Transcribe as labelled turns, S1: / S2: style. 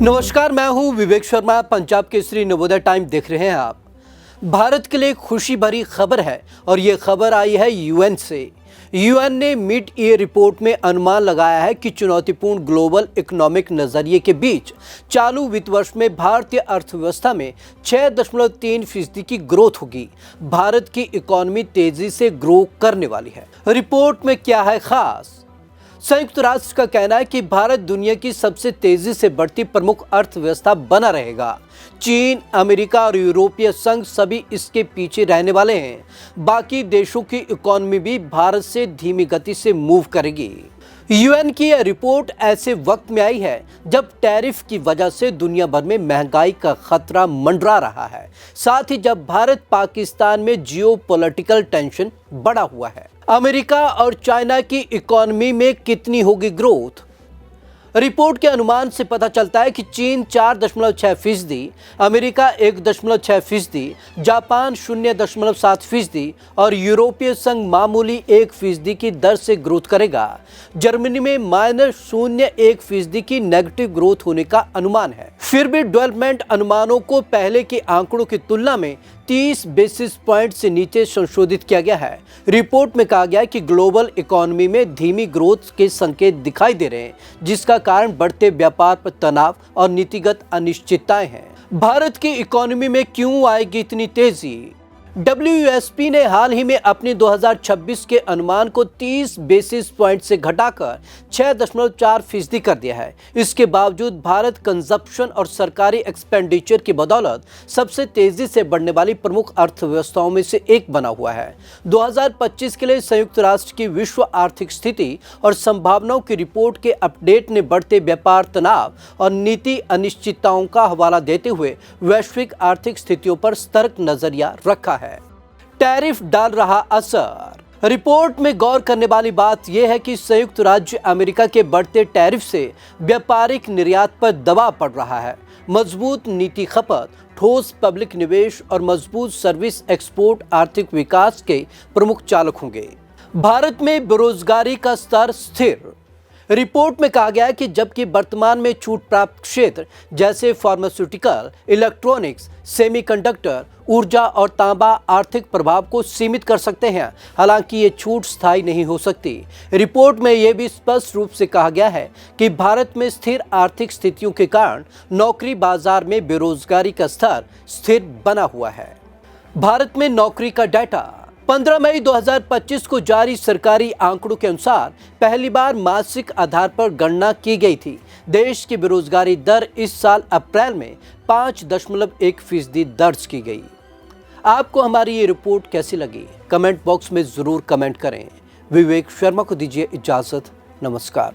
S1: नमस्कार, मैं हूं विवेक शर्मा। पंजाब केसरी नवोदय टाइम देख रहे हैं आप। भारत के लिए खुशी भरी खबर है और ये खबर आई है यूएन से। यूएन ने मिड ईयर रिपोर्ट में अनुमान लगाया है कि चुनौतीपूर्ण ग्लोबल इकोनॉमिक नजरिए के बीच चालू वित्त वर्ष में भारतीय अर्थव्यवस्था में 6.3% की ग्रोथ होगी। भारत की इकोनॉमी तेजी से ग्रो करने वाली है। रिपोर्ट में क्या है खास? संयुक्त राष्ट्र का कहना है कि भारत दुनिया की सबसे तेजी से बढ़ती प्रमुख अर्थव्यवस्था बना रहेगा। चीन, अमेरिका और यूरोपीय संघ सभी इसके पीछे रहने वाले हैं। बाकी देशों की इकोनॉमी भी भारत से धीमी गति से मूव करेगी। यूएन की यह रिपोर्ट ऐसे वक्त में आई है जब टैरिफ की वजह से दुनिया भर में महंगाई का खतरा मंडरा रहा है, साथ ही जब भारत पाकिस्तान में जियोपॉलिटिकल टेंशन बढ़ा हुआ है। अमेरिका और चाइना की इकोनॉमी में कितनी होगी ग्रोथ? रिपोर्ट के अनुमान से पता चलता है कि चीन 4.6%, अमेरिका 1.6%, जापान 0.7% और यूरोपीय संघ मामूली 1% की दर से ग्रोथ करेगा। जर्मनी में -0.1% की नेगेटिव ग्रोथ होने का अनुमान है। फिर भी डेवलपमेंट अनुमानों को पहले के आंकड़ों की तुलना में 30 बेसिस पॉइंट से नीचे संशोधित किया गया है। रिपोर्ट में कहा गया है कि ग्लोबल इकोनॉमी में धीमी ग्रोथ के संकेत दिखाई दे रहे हैं, जिसका कारण बढ़ते व्यापार पर तनाव और नीतिगत अनिश्चितताएं हैं। भारत की इकोनॉमी में क्यों आएगी इतनी तेजी? WSP ने हाल ही में अपने 2026 के अनुमान को 30 बेसिस पॉइंट से घटाकर 6.4% कर दिया है। इसके बावजूद भारत कंजप्शन और सरकारी एक्सपेंडिचर की बदौलत सबसे तेजी से बढ़ने वाली प्रमुख अर्थव्यवस्थाओं में से एक बना हुआ है। 2025 के लिए संयुक्त राष्ट्र की विश्व आर्थिक स्थिति और संभावनाओं की रिपोर्ट के अपडेट ने बढ़ते व्यापार तनाव और नीति अनिश्चितताओं का हवाला देते हुए वैश्विक आर्थिक स्थितियों पर सतर्क नजरिया रखा है। टैरिफ डाल रहा असर। रिपोर्ट में गौर करने वाली बात यह है कि संयुक्त राज्य अमेरिका के बढ़ते टैरिफ से व्यापारिक निर्यात पर दबाव पड़ रहा है। मजबूत नीति खपत, ठोस पब्लिक निवेश और मजबूत सर्विस एक्सपोर्ट आर्थिक विकास के प्रमुख चालक होंगे। भारत में बेरोजगारी का स्तर स्थिर। रिपोर्ट में कहा गया है कि जबकि वर्तमान में छूट प्राप्त क्षेत्र जैसे फार्मास्यूटिकल, इलेक्ट्रॉनिक्स, सेमीकंडक्टर, ऊर्जा और तांबा आर्थिक प्रभाव को सीमित कर सकते हैं, हालांकि ये छूट स्थायी नहीं हो सकती। रिपोर्ट में यह भी स्पष्ट रूप से कहा गया है कि भारत में स्थिर आर्थिक स्थितियों के कारण नौकरी बाजार में बेरोजगारी का स्तर स्थिर बना हुआ है। भारत में नौकरी का डाटा। 15 मई 2025 को जारी सरकारी आंकड़ों के अनुसार पहली बार मासिक आधार पर गणना की गई थी। देश की बेरोजगारी दर इस साल अप्रैल में 5.1% दर्ज की गई। आपको हमारी ये रिपोर्ट कैसी लगी? कमेंट बॉक्स में जरूर कमेंट करें। विवेक शर्मा को दीजिए इजाजत। नमस्कार।